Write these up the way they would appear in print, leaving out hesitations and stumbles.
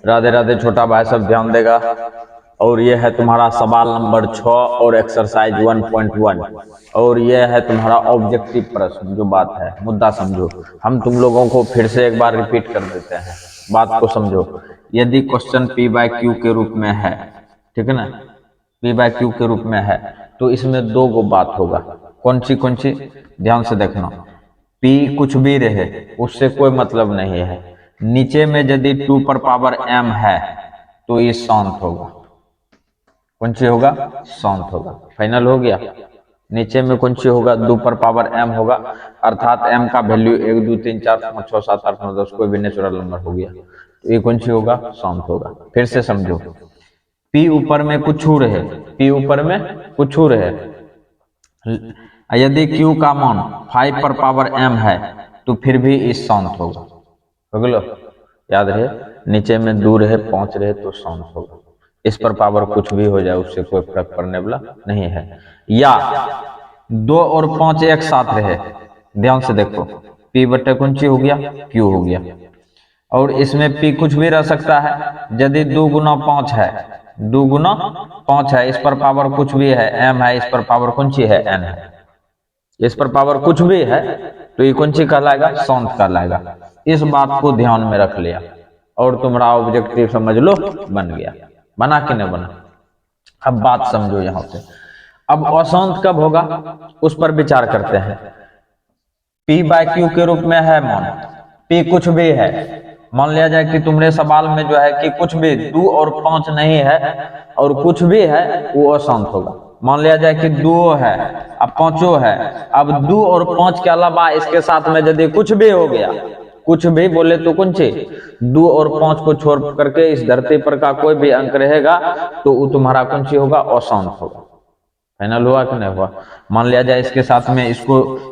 राधे राधे छोटा भाई, सब ध्यान देगा। और ये है तुम्हारा सवाल नंबर 6 और एक्सरसाइज 1.1। और ये है तुम्हारा ऑब्जेक्टिव प्रश्न, जो बात है मुद्दा समझो। हम तुम लोगों को फिर से एक बार रिपीट कर देते हैं, बात को समझो। यदि क्वेश्चन P बाय Q के रूप में है, ठीक है ना, P बाय Q के रूप में है, तो इसमें दो गो बात होगा। कौन सी? ध्यान से देखना। P कुछ भी रहे उससे कोई मतलब नहीं है। नीचे में यदि 2 पर पावर m है तो ये शांत होगा। कौन सी होगा? शांत होगा। फाइनल हो गया। नीचे में कौन सी होगा? 2 पर पावर m होगा, अर्थात m का वैल्यू 1 2 3 4 5 6 7 8 9 10 कोई भी नेचुरल नंबर हो गया, तो ये कौन सी होगा? शांत होगा। फिर से समझो। P ऊपर में कुछ रहे, P ऊपर में कुछ रहे, यदि Q का मान 5 पर पावर m है तो फिर भी इस शांत होगा। हो गलो, याद रहे। नीचे में 2 रहे 5 रहे तो शांत होगा। इस पर पावर कुछ भी हो जाए उससे कोई फर्क पड़ने वाला नहीं है। या 2 और 5 एक साथ रहे, ध्यान से देखो, P बटे कौन सी हो गया? Q हो गया। और इसमें P कुछ भी रह सकता है। यदि 2 गुना 5 है, 2 गुना 5 है, इस पर पावर कुछ भी है, m है, इस पर पावर कौन सी है? n है। इस पर पावर कुछ भी है तो ये कौन सी कहलाएगा? शांत कहलाएगा। इस बात को ध्यान में रख लिया और तुम्हारा ऑब्जेक्टिव समझ लो बन गया। बना कि नहीं बना? अब बात समझो यहां से। अब अशांत कब होगा उस पर विचार करते हैं। P बाय Q के रूप में है मान, P कुछ भी है। मान लिया जाए कि तुम्हारे सवाल में जो है कि कुछ भी 2 और 5 नहीं है और कुछ भी है, वो अशांत होगा। मान लिया जाए कि 2 है अब 5 है, अब 2 और 5 के अलावा इसके साथ में यदि कुछ भी हो गया, कुछ भी बोले तो कौन सी? 2 और 5 को छोड़ करके इस धरती पर का कोई भी अंक रहेगा तो वो तुम्हारा कौन सी होगा? अशांत होगा। फाइनल हुआ कि नहीं हुआ? मान लिया जाए इसके साथ में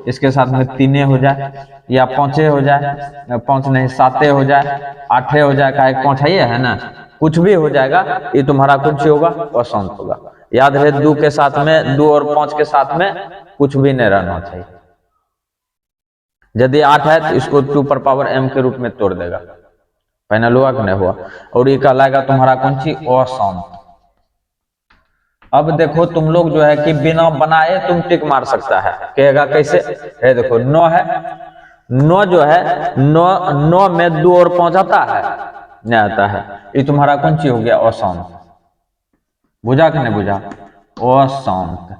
इसके साथ में 3 हो जाए या 5 हो जाए, 5 नहीं 7 हो जाए, 8 हो जाए, का एक 5 है ना, कुछ भी हो जाएगा, ये तुम्हारा कौन सी होगा? अशांत होगा। याद रहे 2 के साथ में, 2 और 5 के साथ में कुछ भी नहीं रहना चाहिए। यदि 8 है तो इसको 2 पर पावर m के रूप में तोड़ देगा। फाइनल हुआ कि नहीं हुआ? और ये कहलाएगा तुम्हारा कौन सी? अशांत। अब देखो तुम लोग जो है कि बिना बनाए तुम टिक मार सकता है, कहेगा कैसे? है देखो 9 है, 9 जो है 9 में 2 और 5 आता है? नहीं आता है। ये तुम्हारा कौन सी हो गया? अशांत। बुझा कि नहीं बुझा? अशांत।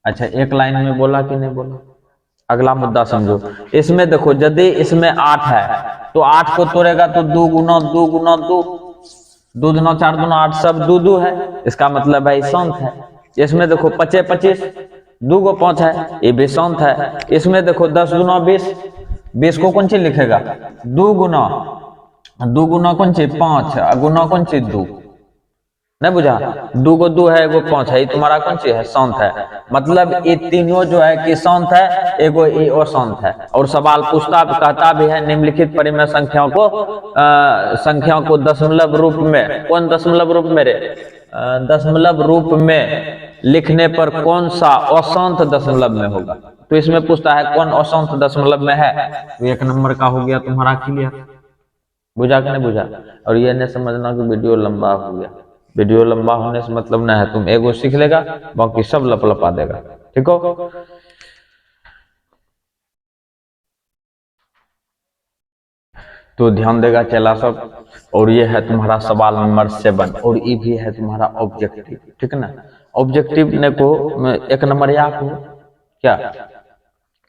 अच्छा, एक लाइन में बोला कि नहीं बोला? अगला मुद्दा समझो। इसमें देखो यदि इसमें 8 है तो 8 को तोड़ेगा तो 2 गुना 2 गुना 2, 2 दुना 4 दुना 8, सब 2 2 है, इसका मतलब भाई शांत है। इसमें देखो 25 25, 2 को 5 है, ये भी शांत है। इसमें देखो 10 गुना 20, 20 को कौन सी लिखेगा? 2 गुना, 2 गुना कौन सी? 5, गुना कौन सी? 2। नहीं बुझा? 2 को 2 है, एगो 5 है, ये तुम्हारा कौन सी है? शांत है। मतलब ये तीनों जो है कि शांत है, एगो ये अशांत है। और सवाल पूछता कहता भी है निम्नलिखित परिमेय संख्याओं को दशमलव रूप में, कौन दशमलव रूप में रे? दशमलव रूप में लिखने पर कौन सा अशांत दशमलव में होगा? तो इसमें पूछता है कौन अशांत दशमलव में है, तो 1 नंबर का हो गया तुम्हारा क्लियर। बुझा कि नहीं बुझा? और ये नहीं समझना कि वीडियो लंबा हो गया। वीडियो लंबा होने से मतलब ना है, तुम एगो सीख लेगा बाकी सब लपलपा देगा। ठीक हो? तो ध्यान देगा चला सब। और ये है तुम्हारा सवाल नंबर 7 और ये भी है तुम्हारा ऑब्जेक्टिव। ठीक है ना? ऑब्जेक्टिव ने को 1 नंबर या को क्या?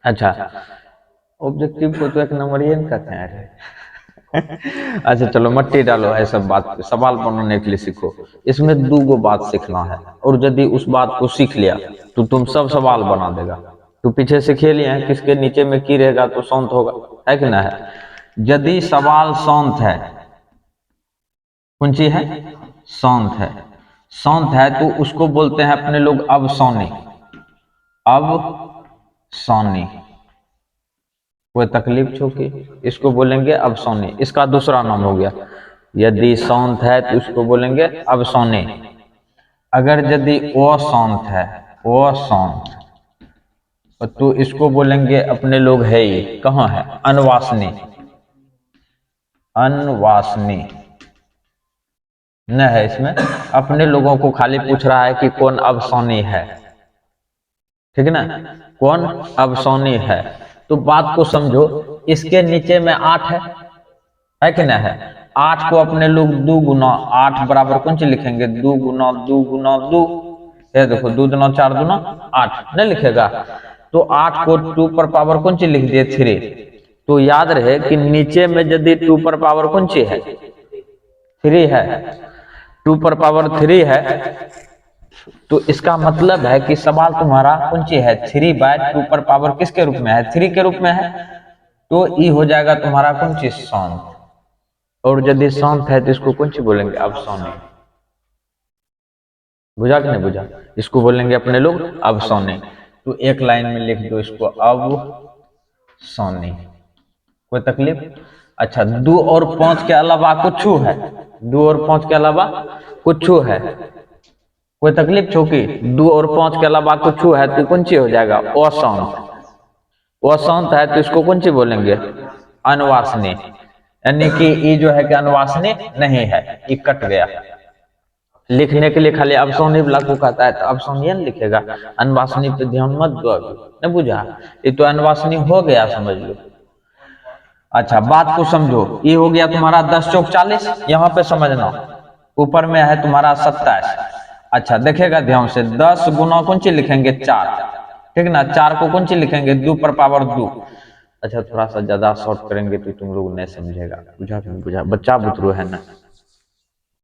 अच्छा, ऑब्जेक्टिव को तो 1 नंबर ये नहीं कहते हैं। अच्छा चलो मट्टी डालो है सब बात पे, सवाल बनाने के लिए सीखो। इसमें 2 गो बात सीखना है और यदि उस बात को सीख लिया तो तुम सब सवाल बना देगा। तो पीछे सीखे लिए हैं किसके नीचे में की रहेगा तो शांत होगा, है कि ना है? यदि सवाल शांत है, कौन सी है? शांत है। शांत है तो उसको बोलते हैं अपने लोग अवसानी। अवसानी। कोई तकलीफ छो की? इसको बोलेंगे अवसानी। इसका दूसरा नाम हो गया। यदि शांत है तो इसको बोलेंगे अवसानी। अगर यदि अशांत है, अशांत, तो इसको बोलेंगे अपने लोग है ही कहाँ है? अनवासनी। अनवासनी न है इसमें, अपने लोगों को खाली पूछ रहा है कि कौन अवसौनी है, ठीक ना, कौन अवसौनी है। तो बात को समझो, इसके नीचे में 8 है कि ना है। 8 को अपने लोग 2 गुना 8 बराबर कौन चीज लिखेंगे, 2 गुना 2 गुना 2, ये देखो 2 दुना 4 दुना 8 नहीं लिखेगा। तो 8 को 2 पर पावर कौन सी लिख दिए 3। तो याद रहे कि नीचे में यदि 2 पर पावर कौन सी है 3 है, 2 पर पावर 3 है, तो इसका मतलब है कि सवाल तुम्हारा कौन सी है 3/2 पर पावर किसके रूप में है 3 के रूप में है। तो ये हो जाएगा तुम्हारा कौन सी शांत, और यदि शांत है तो इसको कौन सी बोलेंगे अवसौनी। बुझा कि नहीं बुझा, इसको बोलेंगे अपने लोग अवसौनी। तो एक लाइन में लिख दो इसको अवसौनी, कोई तकलीफ। अच्छा 2 और 5 के अलावा कुछ है, 2 और 5 के अलावा कुछ है, कोई तकलीफ चौकी। 2 और 5 के अलावा कुछ है तो कौन सी हो जाएगा अशांत। अशांत है तो इसको कौन सी बोलेंगे अनवासनी, यानी कि ये जो है कि अनवासनी नहीं है, ये कट गया। लिखने के लिए खाली अवसौनी लागू कहता है तो अवसौनी लिखेगा, अनवासनी पे ध्यान मत दो अभी, नहीं बुझा, ये तो अनवासनी हो गया समझ लो। अच्छा बात को समझो, ये हो गया तुम्हारा 10 चौक 40, यहाँ पे समझना ऊपर में है तुम्हारा 27। अच्छा देखेगा ध्यान से, 10 गुना कौन सी लिखेंगे 4, ठीक ना, 4 को कौन सी लिखेंगे 2 पर पावर 2। अच्छा थोड़ा सा ज्यादा शॉर्ट करेंगे तो तुम लोग नहीं समझेगा, बुझा कि नहीं बुझा, बच्चा बुतरू है ना,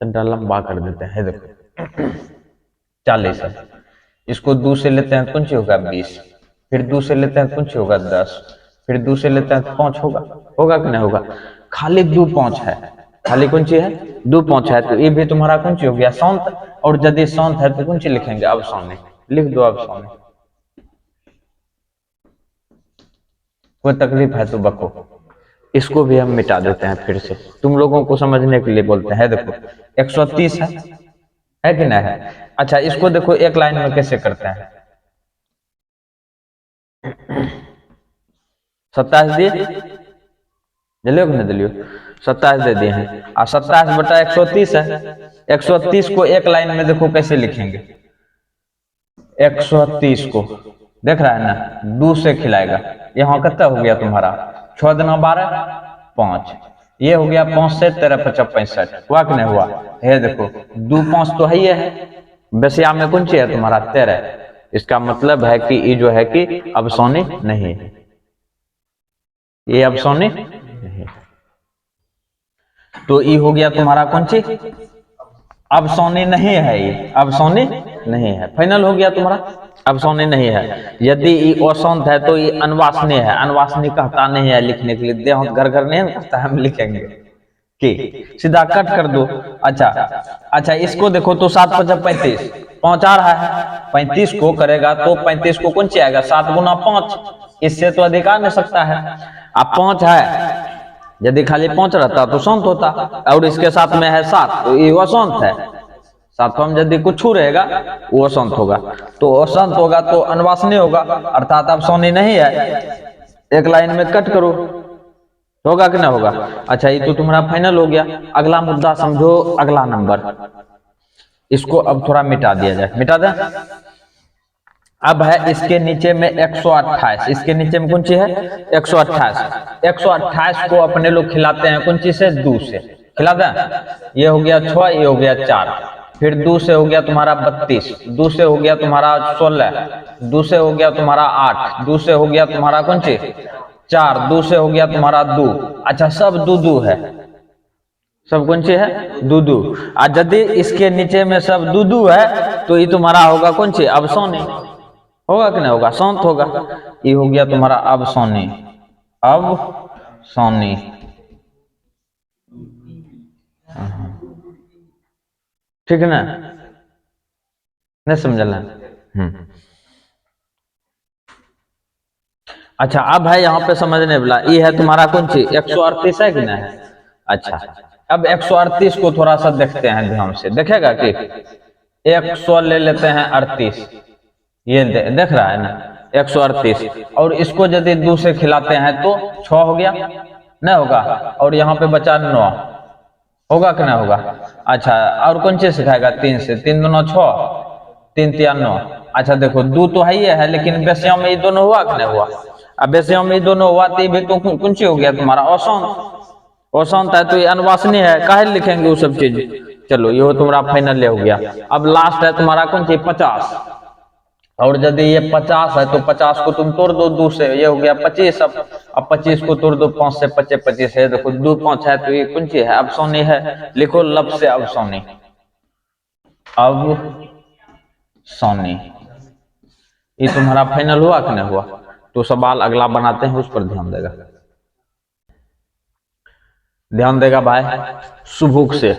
लंबा कर देते हैं। देखो 40 है, इसको 2 से लेते हैं तो कौन सी होगा 20, फिर 2 से लेते हैं तो कौन सी होगा 10, फिर 2 से लेते हैं तो 5 होगा, होगा कि नहीं होगा। खाली 2 5 है, खाली कौन सी है 2 5 है, तो ये भी तुम्हारा कौन सी हो गया शांत। और यदि शांत है तो कौन सी लिखेंगे अवसौनी, लिख दो अवसौनी, कोई तकलीफ है तो बको। इसको भी हम मिटा देते हैं फिर से, तुम लोगों को समझने के लिए बोलते हैं। देखो 130 है कि नहीं है। अच्छा इसको देखो एक लाइन में कैसे करते हैं, 27 दिए, दिलियो कि नहीं दिलियो, 27 दे दिए हैं, और 27 बटा 130 है। 130 को एक लाइन में देखो कैसे लिखेंगे, 130 को देख रहा है ना 2 से खिलाएगा, यहाँ कितना हो गया तुम्हारा 6 दुना 12 5, ये हो गया 5 से 13 55 65, हुआ कि नहीं हुआ। ये देखो 2 5 तो है ही है, बसिया में कौन सी है तुम्हारा 13, इसका मतलब है कि ये जो है कि अवसौनी नहीं है, ये अवसौनी नहीं। तो ये हो गया तुम्हारा कौन सी अवसौनी नहीं है, ये अवसौनी नहीं है, फाइनल हो गया तुम्हारा अवसौनी नहीं है। यदि ये अशांत है तो ये अनवासनीय है, अनवासनीय कहता नहीं है लिखने के लिए, देह घर घर नहीं कहता हम लिखेंगे कि सीधा कट कर दो। अच्छा अच्छा इसको देखो तो 7 5 35 5 आ रहा है, 35 को करेगा तो 35 को कौन सी आएगा 7 गुना 5, इससे तो अधिक आ नहीं सकता है। अब 5 है, यदि खाली 5 रहता तो शांत होता, और इसके साथ में है 7 तो ये अशांत है, सातवां में यदि कुछ रहेगा वो अशांत होगा, तो अशांत होगा तो अनवासनीय होगा, अर्थात अवसौनी नहीं है। एक लाइन में कट करो, होगा कि नहीं होगा। अच्छा ये तो तुम्हारा फाइनल हो गया। अगला मुद्दा समझो, अगला नंबर, इसको अब थोड़ा मिटा दिया जाए, मिटा दे। अब है इसके नीचे में 128, इसके नीचे में कौन सी है 128, 128 को अपने लोग खिलाते हैं कौन सी से 2 से खिला दें, ये हो गया 6, ये हो गया 4, फिर 2 से हो गया तुम्हारा 32, 2 से हो गया तुम्हारा 16, 2 से हो गया तुम्हारा 8, 2 से हो गया तुम्हारा कौन सी 4, 2 से हो गया तुम्हारा 2। अच्छा सब 2 2 है, सब कौन सी है 2 2, और यदि इसके नीचे में सब 2 2 है तो ये तुम्हारा होगा कौन सी अवसौनी, होगा कि नहीं होगा, शांत होगा। ये हो गया तुम्हारा अवसौनी, अवसौनी। ठीक है ना, नहीं समझल। अच्छा अब है यहाँ पे समझने वाला, ये है तुम्हारा कौन सी 138 है कि नहीं। अच्छा अब 138 को थोड़ा सा देखते हैं ध्यान से, देखेगा कि 100 ले लेते हैं 38, ये देख रहा है ना 138, और इसको यदि 2 से खिलाते हैं तो 6 हो गया, नहीं होगा। और यहाँ पे बचा 9, होगा कि नहीं होगा? अच्छा, और कौन चीज सिखाएगा? 3 से 3 दूना 6, 3 तिया 9। अच्छा देखो, 2 तो है ही है, लेकिन बेसिया में ये दोनों हुआ कि नहीं हुआ? अब बेसिया में ये दोनों हुआ तो ये भी तो कौन सी हो गया तुम्हारा? अशांत। अशांत है तो ये अनवासनीय है, काहे लिखेंगे वो सब चीज? चलो ये तुम्हारा फाइनल हो गया। अब लास्ट है तुम्हारा कौन सी? 50। और यदि ये 50 है तो 50 को तुम तोड़ दो 2 से, ये हो गया 25। अब 25 को तोड़ दो 5 से, 25 25 है। देखो 2 5 है तो ये कौन सी है? अवसोनी है। लिखो लब से अवसोनी। अब सोनी, ये तुम्हारा फाइनल हुआ कि नहीं हुआ? तो सवाल अगला बनाते हैं, उस पर ध्यान देगा, ध्यान देगा भाई। सुबुक से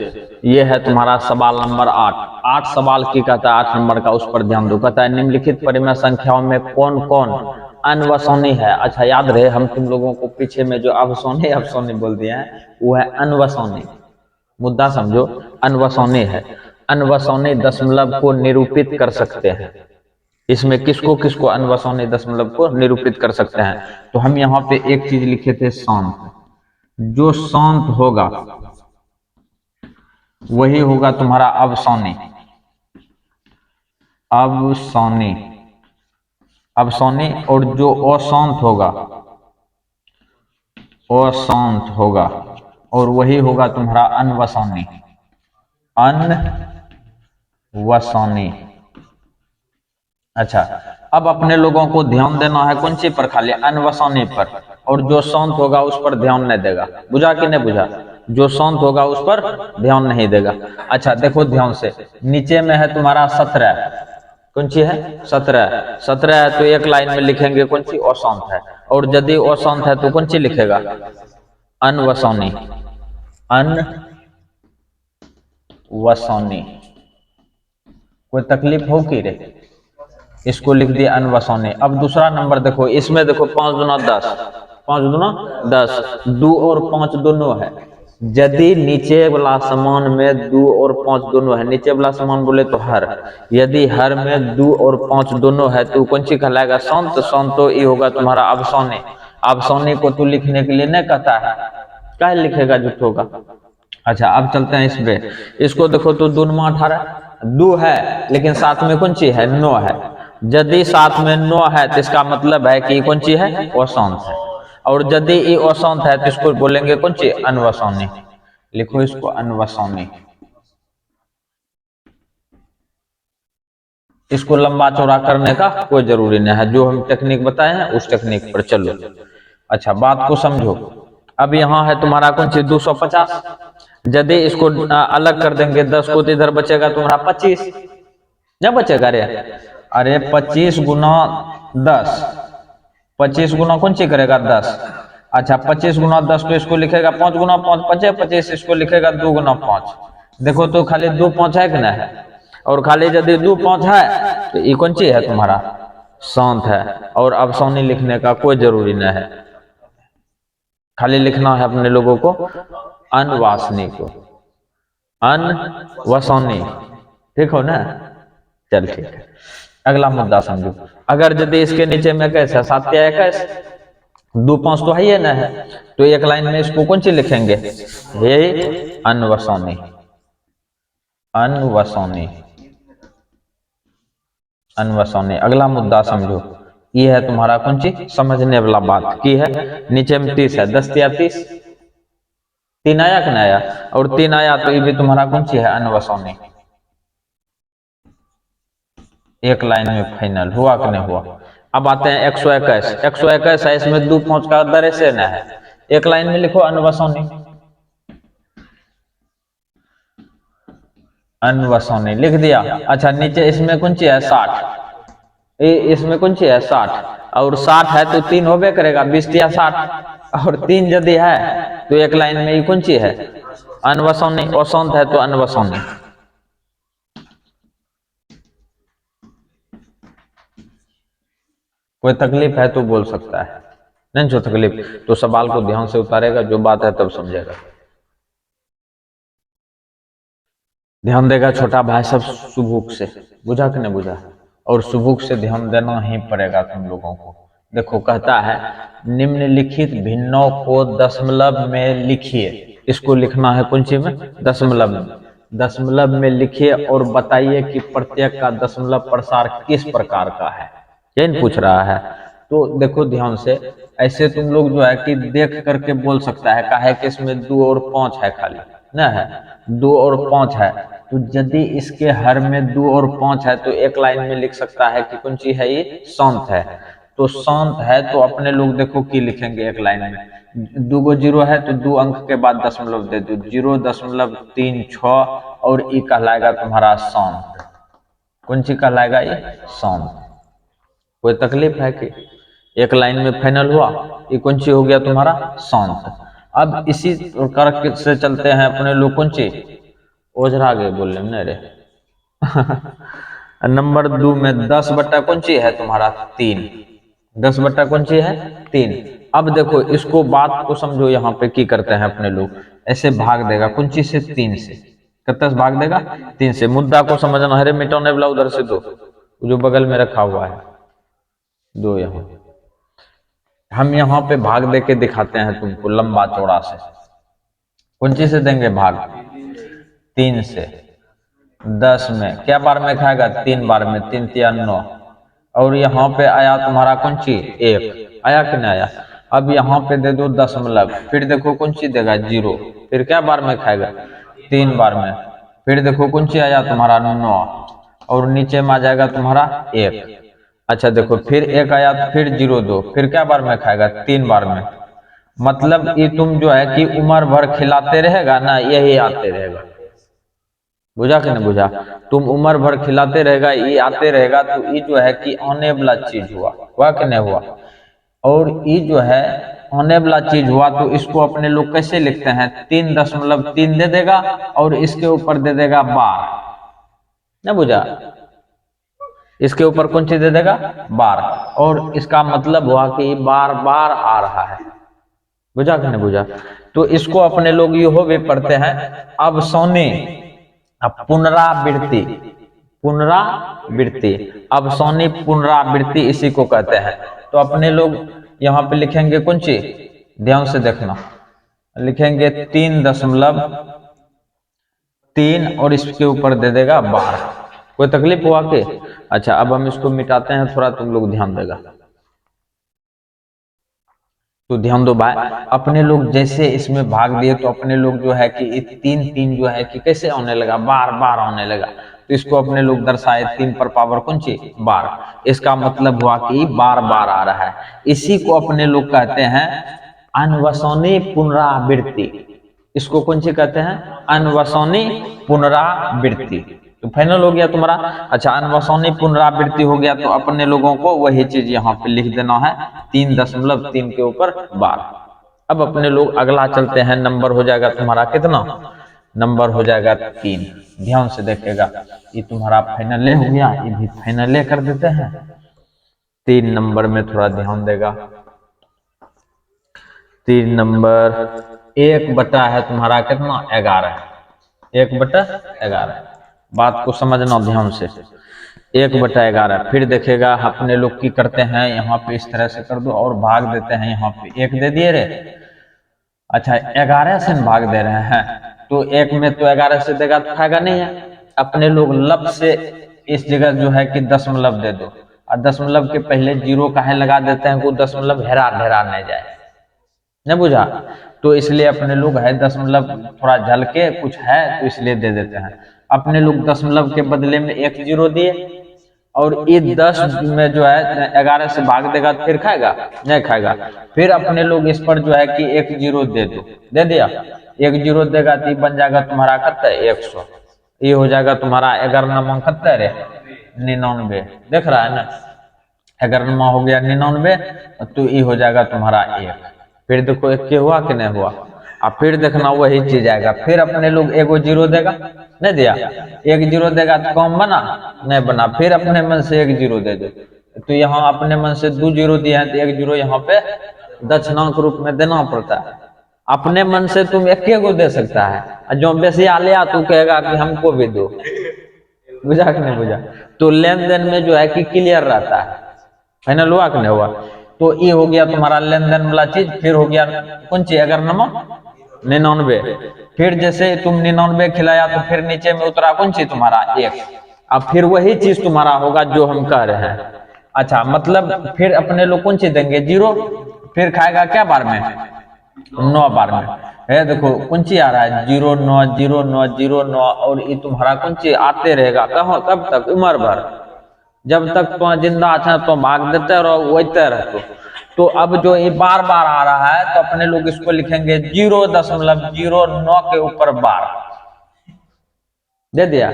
ये है तुम्हारा सवाल नंबर 8। 8 सवाल की कहता है, 8 नंबर का, उस पर ध्यान दो। कहता है निम्नलिखित परिमेय संख्याओं में कौन कौन अनवसोनी है? अच्छा याद रहे, हम तुम लोगों को पीछे में जो अवसोनी अवसोनी बोल दिए हैं वो है अनवसोनी। मुद्दा समझो, अनवसोनी है। अनवसोनी दशमलव को निरूपित कर सकते हैं। इसमें किसको किसको अनवसोनी दशमलव को निरूपित कर सकते हैं? तो हम यहाँ पे एक चीज लिखे थे, शांत। जो शांत होगा वही होगा तुम्हारा अवसोनी। अवसोनी, अवसोनी। और जो अशांत होगा, अशांत होगा, और वही होगा तुम्हारा अनवसोनी। अनवसोनी। अच्छा, अब अपने लोगों को ध्यान देना है कौन सी पर? खाली अनवसोनी पर। और जो शांत होगा उस पर ध्यान नहीं देगा। बुझा कि नहीं बुझा? जो शांत होगा उस पर ध्यान नहीं देगा। अच्छा देखो ध्यान से, नीचे में है तुम्हारा 17। कौन सी है? 17। 17 है तो एक लाइन में लिखेंगे कौन सी? अशांत है। और यदि अशांत है तो कौन सी लिखेगा? अनवसोनी। अनवसोनी। कोई तकलीफ हो कि रे? इसको लिख दिया अनवसोनी। अब दूसरा नंबर देखो, इसमें देखो 5 दूना 10, 5 दूना 10, 2 और 5 दोनों है। यदि नीचे वाला समान में 2 और 5 दोनों है, नीचे वाला समान बोले तो हर, यदि हर में 2 और 5 दोनों है तो कौन सी कहलाएगा? शांत। शांत तो ये होगा तुम्हारा अवसोनी। अवसोनी को तू लिखने के लिए नहीं कहता है, क्या लिखेगा? झूठ होगा। अच्छा अब चलते हैं इसमें। इसको देखो तो 2 9 18, 2 है लेकिन साथ में कौन सी है? 9 है। यदि साथ में 9 है तो इसका मतलब है कि कौन सी है? अशांत है। और यदि ये अशांत है तो इसको बोलेंगे कौन सी? अनवसोनी। लिखो इसको अनवसोनी। इसको लंबा चौड़ा करने का कोई जरूरी नहीं है, जो हम टेक्निक बताए हैं उस टेक्निक पर चलो। अच्छा बात को समझो। अब यहाँ है तुम्हारा कौन सी? 250। यदि इसको अलग कर देंगे 10 को तो इधर बचेगा तुम्हारा 25। क्या बचेगा रे? अरे 25 गुना 10, 25 गुना कौन सी करेगा? 10। अच्छा 25 गुना 10 तो इसको लिखेगा 5 गुना 5 25 25, इसको लिखेगा 2 गुना 5। देखो तो खाली 2 5 है कि नहीं है? और खाली यदि 2 5 है तो ये कौन सी है तुम्हारा? शांत है। और अवसोनी लिखने का कोई जरूरी नहीं है, खाली लिखना है अपने लोगों को अनवासनी को, अनवसोनी। ठीक हो ना? चल ठीक है, अगला मुद्दा समझो। अगर यदि इसके नीचे में कैसे 7 या 21, 2 5 तो है ही ना है, तो एक लाइन में इसको कौन सी लिखेंगे? हे अनवसोनी। अनवसोनी, अनवसोनी। अगला मुद्दा समझो, ये है तुम्हारा कौन सी? समझने वाला बात की है। नीचे में 30 है, 10 या 30, 3 आया कि नहीं आया? और 3 आया तो ये भी तुम्हारा कौन सी है? अनवसोनी। एक लाइन में फाइनल हुआ कि नहीं हुआ? अब आते हैं 121। 121 है, इसमें 2 5 का दर से न है, एक लाइन में लिखो अनवसोनी। अनवसोनी लिख दिया। अच्छा नीचे इसमें कौन सी है? 60। इसमें कौन सी है? 60। और 60 है तो 3 होबे करेगा, 20 या 60। और 3 यदि है तो एक लाइन में ये कौन सी है? अनवसोनी। अशांत है तो अनवसोनी। कोई तकलीफ है तो बोल सकता है, नहीं जो तकलीफ तो सवाल को ध्यान से उतारेगा, जो बात है तब समझेगा, ध्यान देगा छोटा भाई सब सुबुक से। बुझा कि नहीं बुझा? और सुबुक से ध्यान देना ही पड़ेगा तुम लोगों को, देखो कहता है निम्नलिखित भिन्नों को दशमलव में लिखिए। इसको लिखना है कौन सी में? दशमलव में। दशमलव में लिखिए और बताइए कि प्रत्येक का दशमलव प्रसार किस प्रकार का है, यही पूछ रहा है। तो देखो ध्यान से, ऐसे तुम लोग जो है कि देख करके बोल सकता है, काहे कि इसमें 2 और 5 है, खाली ना है 2 और 5 है। तो यदि इसके हर में 2 और 5 है तो एक लाइन में लिख सकता है कि कौन सी है, ये शांत है। तो शांत है तो अपने लोग देखो कि लिखेंगे एक लाइन में, 2 गो 0 है तो 2 अंक के बाद दशमलव दे दो, 0.36 और ई कहलाएगा तुम्हारा शांत। कौन सी कहलाएगा? ये शांत। कोई तकलीफ है कि एक लाइन में फाइनल हुआ, ये कौन सी हो गया तुम्हारा? शांत। अब इसी प्रकार से चलते हैं अपने लोग कौन सी ओझरा गए बोलने में रे नंबर 2 में 10 बट्टा कौन सी है तुम्हारा? 3। 10 बट्टा कौन सी है? 3। अब देखो इसको बात को समझो, यहाँ पे की करते हैं अपने लोग, ऐसे भाग देगा कौन सी से? 3 से। कितना से भाग देगा? 3 से। मुद्दा को समझना है रे, मिटाने वाला उधर से दो, जो बगल में रखा हुआ है दो। यहाँ हम यहाँ पे भाग दे के दिखाते हैं तुमको लंबा चौड़ा से। कौन सी से देंगे भाग? 3 से। 10 में क्या बार में खाएगा? 3 बार में, 3 तिया 9। और यहाँ पे आया तुम्हारा कौन सी? 1 आया कि नहीं आया? अब यहाँ पे दे दो दशमलव, फिर देखो कौन सी देगा? 0। फिर क्या बार में खाएगा? 3 बार में। फिर देखो कौन सी आया तुम्हारा? 9। और नीचे में आ जाएगा तुम्हारा 1। अच्छा देखो फिर 1 आया तो फिर 0 2, फिर क्या बार में खाएगा? 3 बार में। मतलब ये तुम जो है कि उम्र भर खिलाते रहेगा ना, यही आते रहेगा। बुझा कि नहीं बुझा? तुम उम्र भर खिलाते रहेगा, ये आते रहेगा, तो ये जो है कि आने वाला चीज हुआ कि नहीं हुआ? और ये जो है आने वाला चीज हुआ, तो इसको अपने लोग कैसे लिखते हैं? 3.3 दे देगा और इसके ऊपर दे देगा बार। नहीं बुझा? इसके ऊपर कौन सी दे देगा? बार। और इसका मतलब हुआ कि बार बार आ रहा है। बुझा कि नहीं बुझा? तो इसको अपने लोग ये हो भी पढ़ते हैं अब सोने, अब पुनरावृत्ति। पुनरावृत्ति, अब सोनी पुनरावृत्ति इसी को कहते हैं। तो अपने लोग यहाँ पे लिखेंगे कौन सी? ध्यान से देखना, लिखेंगे 3.3 और इसके ऊपर दे देगा बार। कोई तकलीफ हुआ के? अच्छा अब हम इसको मिटाते हैं, थोड़ा तुम लोग ध्यान देगा। तो ध्यान दो भाई, अपने लोग जैसे इसमें भाग दिए तो अपने लोग जो है कि 3 जो है कि कैसे आने लगा? बार बार आने लगा। तो इसको अपने लोग दर्शाए 3 पर पावर कौन सी? बार। इसका मतलब हुआ कि बार बार आ रहा है। इसी को अपने लोग कहते हैं अनवसनी पुनरावृत्ति। इसको कौन सी कहते हैं? अनवसनी पुनरावृत्ति। तो फाइनल हो गया तुम्हारा। अच्छा अनवसनी पुनरावृत्ति हो गया, तो अपने लोगों को वही चीज यहाँ पे लिख देना है 3.3 के ऊपर बार। अब अपने लोग अगला चलते हैं, नंबर हो जाएगा तुम्हारा कितना? नंबर हो जाएगा 3। ध्यान से देखेगा, ये तुम्हारा फाइनल हो गया, ये भी फाइनल कर देते हैं। 3 नंबर में थोड़ा ध्यान देगा। 3 नंबर 1 बटा है तुम्हारा कितना? 11। 1 बटा 11। बात को समझना ध्यान से, 1 बटा 11। फिर देखेगा अपने लोग की करते हैं, यहाँ पे इस तरह से कर दो और भाग देते हैं। यहाँ पे 1 दे दिए रे। अच्छा 11 से भाग दे रहे हैं, तो 1 में तो 11 से देगा तो खाएगा नहीं है। अपने लोग लब से इस जगह जो है कि दशमलव दे दो, और दशमलव के पहले 0 काहे लगा देते हैं? वो दशमलव हेरा ढेरा नहीं जाए। नहीं बुझा? तो इसलिए अपने लोग है दशमलव थोड़ा झलके कुछ है तो इसलिए दे देते हैं। अपने लोग दशमलव के बदले में 1 0 दिए, और ये 10 में जो है 11 से भाग देगा तो फिर खाएगा नहीं? खाएगा। फिर अपने लोग इस पर जो है कि 1 0 दे दो, दे दिया। 1 0 देगा तो बन जाएगा तुम्हारा कितना? 100। ये हो जाएगा तुम्हारा 11 कितना रे? 99। देख रहा है ना? 11 हो गया 99, तो ये हो जाएगा तुम्हारा 1। फिर देखो 1 के हुआ कि नहीं हुआ? और फिर देखना वही चीज आएगा। फिर अपने लोग 1 0 देगा, नहीं दिया? 1 0 देगा तो कम बना नहीं बना? फिर अपने मन से 1 0 दे दो। तो यहाँ अपने मन से 2 0 दिए हैं तो 1 0 यहाँ पे दक्षिणा के रूप में देना पड़ता है। अपने मन से तुम 1 गो दे सकता है, और जो बेसी आ लिया तू कहेगा कि हमको भी दो। बुझा कि नहीं बुझा? तो लेन देन में जो है कि क्लियर रहता है। फाइनल हुआ कि नहीं हुआ? तो ये हो गया तुम्हारा लेन देन वाला चीज। फिर हो गया कौन सी, अगर नमक 99। फिर जैसे तुम 99 खिलाया तो फिर नीचे में उतरा कौन सी तुम्हारा 1। अब फिर वही चीज तुम्हारा होगा जो हम कह रहे हैं। अच्छा, मतलब फिर अपने लोग कौन सी देंगे 0। फिर खाएगा क्या बार में, 9 बार में है। देखो कौन सी आ रहा है 0 9 0 9 0 9, और ये तुम्हारा कौन सी आते रहेगा कब तक, उम्र भर। जब तक तो जिंदा था तो भाग देते रहो, वैते रहते। तो अब जो ये बार बार आ रहा है तो अपने लोग इसको लिखेंगे 0.09 के ऊपर बार दे दिया।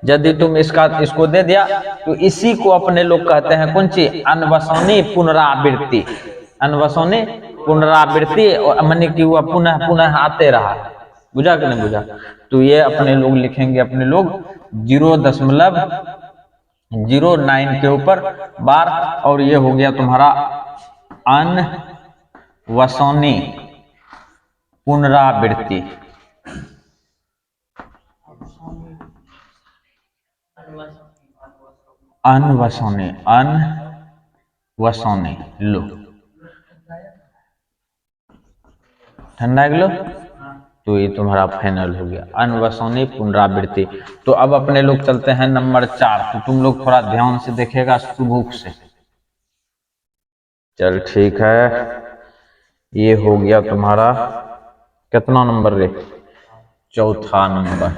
यदि तुम इसको दे दिया तो इसी को अपने लोग कहते हैं कौन सी, अनवसनी पुनरावृत्ति। अनवसनी पुनरावृत्ति, और माने कि वह पुनः पुनः आते रहा। बुझा कि नहीं बुझा। तो ये अपने लोग लिखेंगे अपने लोग 0.09 के ऊपर बार। और ये हो गया तुम्हारा अनवसनी पुनरावृत्ति। अनवसनी लो, ठंडा लो। तो ये तुम्हारा फाइनल हो गया अनवसनी पुनरावृत्ति। तो अब अपने लोग चलते हैं नंबर 4। तो तुम लोग थोड़ा ध्यान से देखेगा सुबुक से। चल ठीक है, ये हो गया तुम्हारा कितना नंबर रे, चौथा नंबर।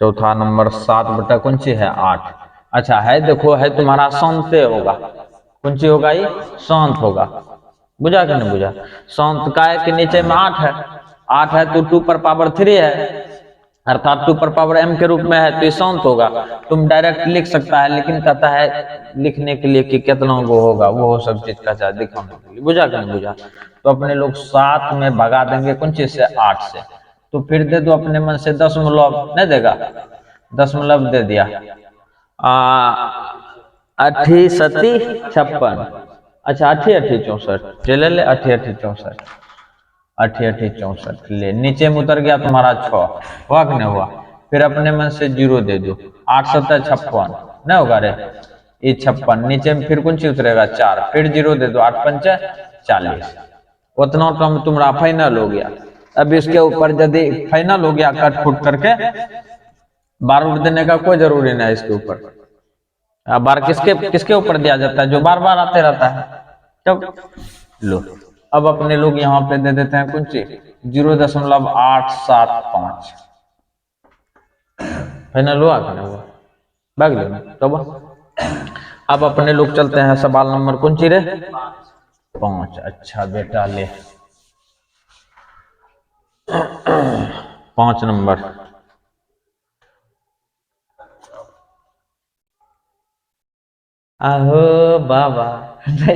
चौथा नंबर 7 बटा कौन सी है 8। अच्छा है, देखो है तुम्हारा शांत होगा। कौन सी होगा, ये शांत होगा। बुझा कि नहीं बुझा। शांत का है कि नीचे में 8 है। 8 है तो 2 पर पावर 3 है, अर्थात 2 पर पावर m के रूप में है, तो ये शांत होगा। तुम डायरेक्ट लिख सकता है, लेकिन कहता है लिखने के लिए कि कितना वो होगा, वो सब चीज का चाहे दिखाने के लिए। बुझा कि नहीं बुझा। तो अपने लोग 7 में भगा देंगे कौन चीज से, 8 से। तो फिर दे दो अपने मन से, दशमलव नहीं देगा, दशमलव दे दिया। 8 सती 56। अच्छा 8 8 64, चले ले 8 8 64, 8 8 64 ले। नीचे में उतर गया तुम्हारा 6, हुआ कि नहीं हुआ। फिर अपने मन से 0 दे दो। 8 7 56 नहीं होगा रे, ये 56। नीचे में फिर कौन सी उतरेगा 4, फिर 0 दे दो। 8 5 40। उतना कम तुम्हारा फाइनल हो गया। अब इसके ऊपर यदि फाइनल हो गया कट फुट करके, बार उड़ देने का कोई जरूरी नहीं इसके ऊपर। बार किसके ऊपर दिया जाता है, जो बार बार आते रहता है। तब लो, अब अपने लोग यहाँ पे दे देते हैं कौन सी 0.875। फाइनल हुआ कि नहीं हुआ, भाग लो तब। अब अपने लोग चलते हैं सवाल नंबर कौन सी रे 5। अच्छा बेटा ले 5 नंबर। आहो बाबा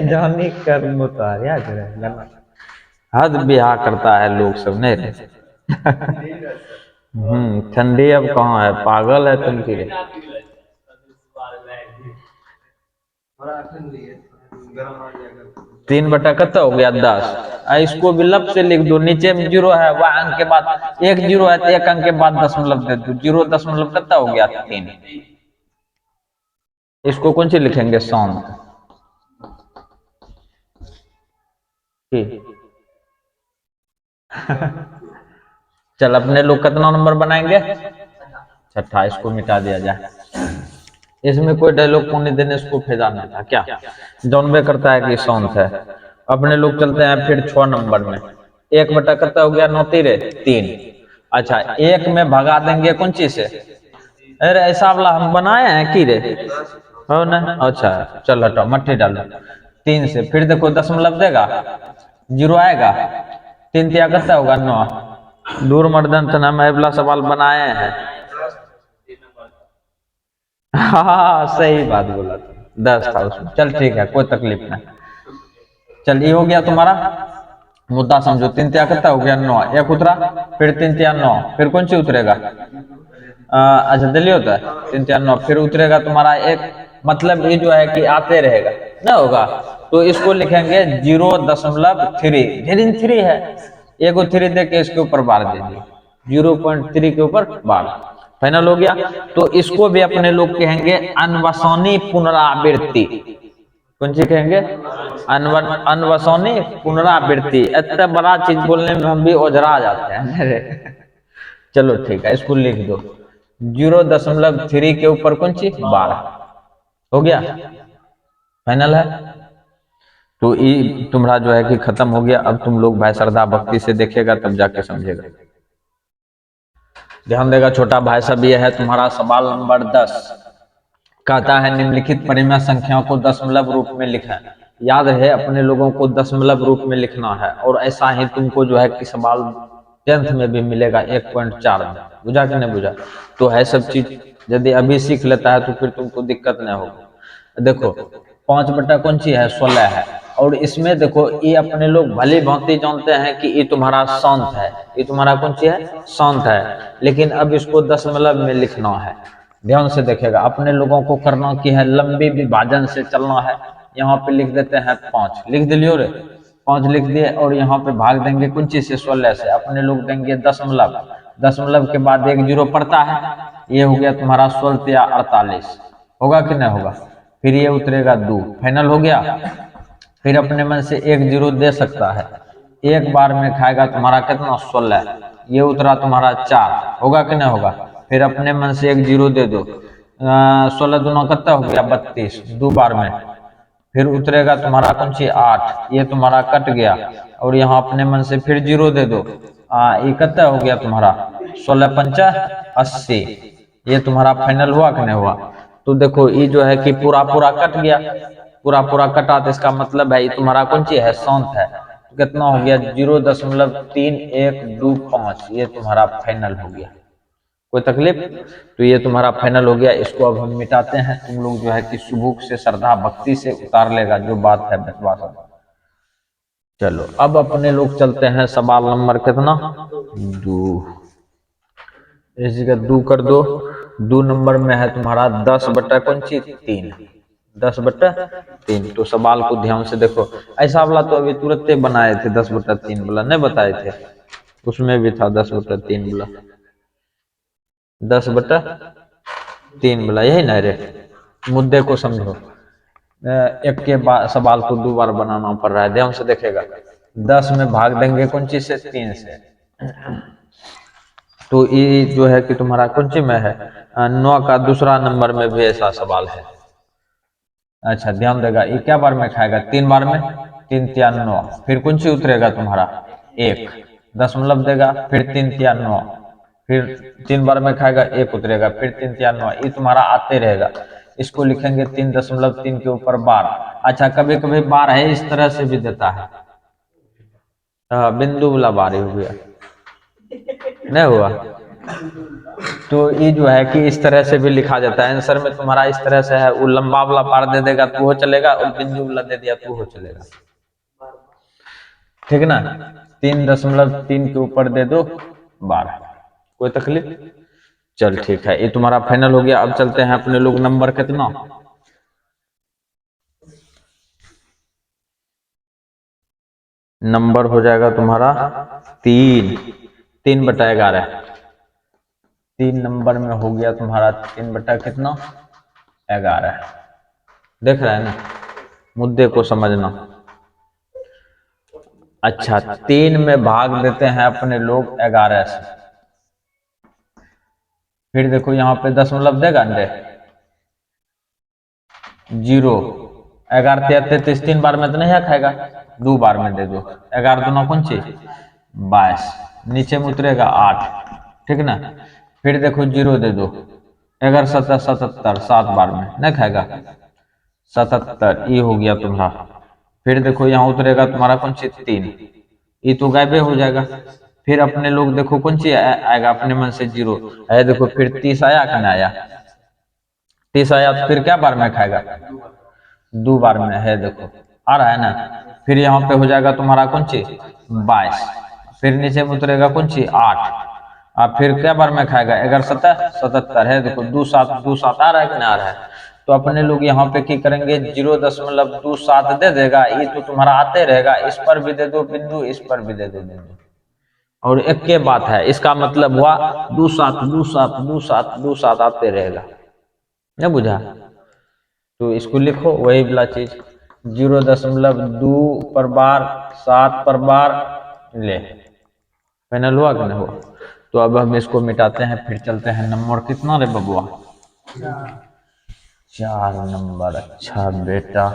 जानी कर्म उतार याद रहे, हद ब्याह करता है लोग सब नहीं रे। ठंडी अब कहाँ है, पागल है तुम की रे। 3 बटा कत्ता हो गया 10। इसको भी लब से लिख दो, नीचे में 0 है, वह अंक के बाद 1 0 है तो 1 अंक के बाद दशमलव दे दो। 0 दशमलव कत्ता हो गया 3। इसको कौन सी लिखेंगे शांत। चल अपने लोग कितना नंबर बनाएंगे, छठा। इसको मिटा दिया जाए, इसमें कोई डायलॉग को नहीं देने, इसको फेजा नहीं था क्या, जानबे करता है कि शांत है। अपने लोग चलते हैं फिर 6 नंबर में। 1 बटा कितना हो गया 9 3 3। अच्छा 1 में भगा देंगे कौन चीज से, अरे ऐसा वाला हम बनाए हैं कि रे, हो ना। अच्छा चल हटाओ, मट्टी डालो 3 से। फिर देखो दशमलव देगा, 0 आएगा। 3 तिया कितना होगा 9। दूर मर्दन तना मैं वाला सवाल बनाए हैं। हाँ सही बात बोला, 10 था उसमें। चल ठीक है, कोई तकलीफ नहीं। चल ये हो गया तुम्हारा मुद्दा समझो। 3 तिया कितना हो गया 9, 1 उतरा, फिर 3 तिया 9, फिर कौन सी उतरेगा, अच्छा दिल्ली होता है 3 तिया 9, फिर उतरेगा तुम्हारा 1। मतलब ये जो है कि आते रहेगा ना होगा। तो इसको लिखेंगे 0.3 है। एगो 3 दे के इसके ऊपर बार दे दिए, 0.3 के ऊपर बार। फाइनल हो गया। तो इसको भी अपने लोग कहेंगे अनवसनी पुनरावृत्ति। कौन सी कहेंगे? अनवसोनी पुनरावृत्ति। इतना बड़ा चीज बोलने में हम भी ओझरा जाते हैं रे। चलो ठीक है, इसको लिख दो 0.3 के ऊपर कौन सी 12 हो गया, फाइनल है। तो ये तुम्हारा जो है कि खत्म हो गया। अब तुम लोग भाई श्रद्धा भक्ति से देखेगा तब जाके समझेगा। ध्यान देगा छोटा भाई साहब, ये है तुम्हारा सवाल नंबर 10। कहता है निम्नलिखित परिमेय संख्याओं को दशमलव रूप में लिखें। याद रहे अपने लोगों को दशमलव रूप में लिखना है, और ऐसा ही तुमको जो है कि सवाल 10th में भी मिलेगा 1.4 में। बुझा कि नहीं बुझा? तो है सब चीज यदि अभी सीख लेता है तो फिर तुमको दिक्कत नहीं होगा। देखो 5 कौन सी है 16 है, और इसमें देखो ये अपने लोग भली भांति जानते हैं कि ये तुम्हारा शांत है, ये तुम्हारा कौन सी है शांत है, लेकिन अब इसको दशमलव में लिखना है। ध्यान से देखेगा, अपने लोगों को करना की है लंबी विभाजन से चलना है। यहाँ पे लिख देते हैं 5, लिख दिलियो रे 5 लिख दिए, और यहाँ पे भाग देंगे कौन चीज से 16 से, अपने लोग देंगे दशमलव। दशमलव के बाद एक जीरो पड़ता है, ये हो गया तुम्हारा 16 या 48, होगा कि नहीं होगा? फिर ये उतरेगा 2, फाइनल हो गया। फिर अपने मन से एक जीरो दे सकता है, एक बार में खाएगा तुम्हारा कितना 16, ये उतरा तुम्हारा 4, होगा कि नहीं होगा? फिर अपने मन से एक जीरो दे दो, 16 दूना कितना हो गया 32, 2 बार में। फिर उतरेगा तुम्हारा कौन सी 8, ये तुम्हारा कट गया, और यहाँ अपने मन से फिर जीरो दे दो, ये कितना हो गया तुम्हारा 16 पंचा 80, ये तुम्हारा फाइनल हुआ कि नहीं हुआ? तो देखो ये जो है कि पूरा पूरा कट गया, पूरा पूरा कटा, तो इसका मतलब है ये तुम्हारा कौन सी है शांत है। तो कितना हो गया 0.3125, ये तुम्हारा फाइनल हो गया। कोई तकलीफ? तो ये तुम्हारा फाइनल हो गया। इसको अब हम मिटाते हैं, तुम लोग जो है कि सुबह से श्रद्धा भक्ति से उतार लेगा जो बात है बतवा सब। चलो अब अपने लोग चलते हैं सवाल नंबर कितना 2, इस जगह 2 कर दो। 2 नंबर में है तुम्हारा 10/3, 10/3। तो सवाल को ध्यान से देखो, ऐसा वाला तो अभी तुरंत बनाए थे 10/3 वाला, नहीं बताए थे, उसमें भी था 10/3 वाला, 10/3 वाला, यही ना रे। मुद्दे को समझो, एक के बाद सवाल को 2 बार बनाना पड़ रहा है। ध्यान से देखेगा, 10 में भाग देंगे कौन चीज से 3 से, तो ये जो है कि तुम्हारा कौन सी में है 9 का दूसरा नंबर में भी ऐसा सवाल है। अच्छा ध्यान देगा, ये क्या बार में खाएगा 3 बार में, 3 तिया 9, फिर कौन सी उतरेगा तुम्हारा 1, दशमलव देगा, फिर 3 तिया 9, फिर 3 बार में खाएगा 1 उतरेगा, फिर 3 तिया 9, ये तुम्हारा आते रहेगा। इसको लिखेंगे 3.3 के ऊपर बार। अच्छा कभी कभी बार है इस तरह से भी देता है, बिंदु वाला बार हो गया, नहीं हुआ? तो ये जो है कि इस तरह से भी लिखा जाता है। आंसर में तुम्हारा इस तरह से है, वो लंबा वाला बार दे देगा तो वो चलेगा, और बिंदु वाला दे दिया तो वो चलेगा, ठीक ना? 3.3 के ऊपर दे दो 12, कोई तकलीफ? चल ठीक है, ये तुम्हारा फाइनल हो गया। अब चलते हैं अपने लोग नंबर कितना, नंबर हो जाएगा तुम्हारा 3/11। 3 नंबर में हो गया तुम्हारा 3/कितना 11। देख रहा है ना, मुद्दे को समझना। अच्छा 3 में भाग देते हैं अपने लोग 11 से, फिर देखो यहाँ पे दशमलव देगा अंडे 0, 11 तिया 33, 3 बार में तो नहीं खाएगा, 2 बार में दे दो, 11 दूना कौन सी 22, नीचे में उतरेगा 8, ठीक ना? फिर देखो 0 दे दो, 11 7 77, 7 बार में नहीं खाएगा 77, ये हो गया तुम्हारा। फिर देखो यहाँ उतरेगा तुम्हारा कौन सी 3, ये तो गायबे हो जाएगा। फिर अपने लोग देखो कौन सी आएगा अपने मन से 0 है, देखो फिर 30 आया कि नहीं आया, 30 आया तो फिर क्या बार में खाएगा 2 बार में है, देखो आ रहा है ना? फिर यहाँ पे हो जाएगा तुम्हारा कौन सी 22, फिर नीचे में उतरेगा कौन सी 8, अब फिर क्या बार में खाएगा 11 7 77 है, देखो 2 7 2 7 आ रहा है कि नहीं आ रहा है? तो अपने लोग यहाँ पे क्या करेंगे 0.27 दे देगा, ये तो तुम्हारा आते रहेगा, इस पर भी दे दो बिंदु, इस पर भी दे दो बिंदु, और एक के बात है, इसका मतलब हुआ 2 7 2 7 2 7 2 7 आते रहेगा, नहीं बुझा? तो इसको लिखो वही वाला चीज, 0.2 पर बार, 7 पर बार, ले फाइनल हुआ कि नहीं हुआ। तो अब हम इसको मिटाते हैं, फिर चलते हैं नंबर कितना रे बबुआ, 4 नंबर। अच्छा बेटा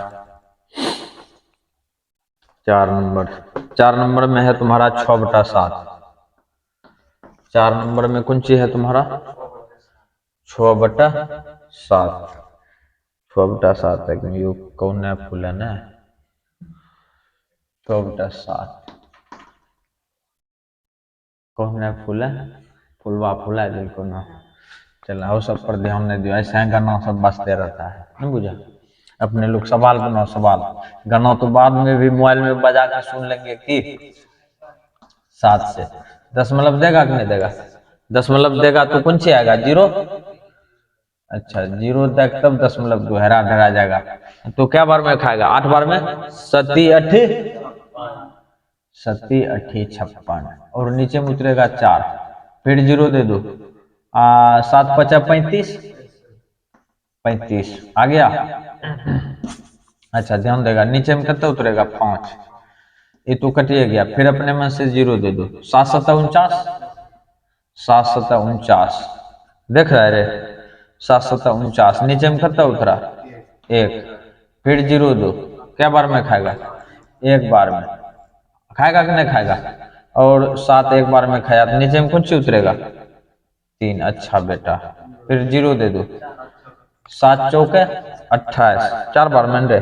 4 नंबर में है तुम्हारा 6/7। 4 नंबर में कौन सी है तुम्हारा 6/7। 6/7 तक में यो कौन है फूल है ना 6/7 कौन है फूल है फुलवा फूला है दिल को ना। चल वो सब पर ध्यान नहीं दियो, ऐसे गाना सब बजते रहता है नहीं बुझा। अपने लोग सवाल बनाओ, सवाल गाना तो बाद में भी मोबाइल में बजा के सुन लेंगे कि 7 से 10 देगा कि नहीं देगा। 10 देगा तो कौन सी आएगा 0। अच्छा 0 देख तब 10 हेरा ढेरा जाएगा। तो क्या बार में खाएगा 8 बार में, 7×8 56 और नीचे में उतरेगा 4, फिर 0 दे दो। 7×5 = 35 आ गया। अच्छा ध्यान देगा नीचे में कितना उतरेगा 5, ये तो कटिए गया। फिर अपने मन से 0 दे दो। 7×7 = 49, 7×7 = 49 देख रहा है रे। 7×7 = 49 नीचे में कितना उतरा 1, फिर 0 दो। क्या बार में खाएगा 1 बार में खाएगा कि नहीं खाएगा। और 7 1 बार में खाया तो नीचे में कौन सी उतरेगा 3। अच्छा बेटा फिर 0 दे दो। 7×4 = 28, 4 बार में रे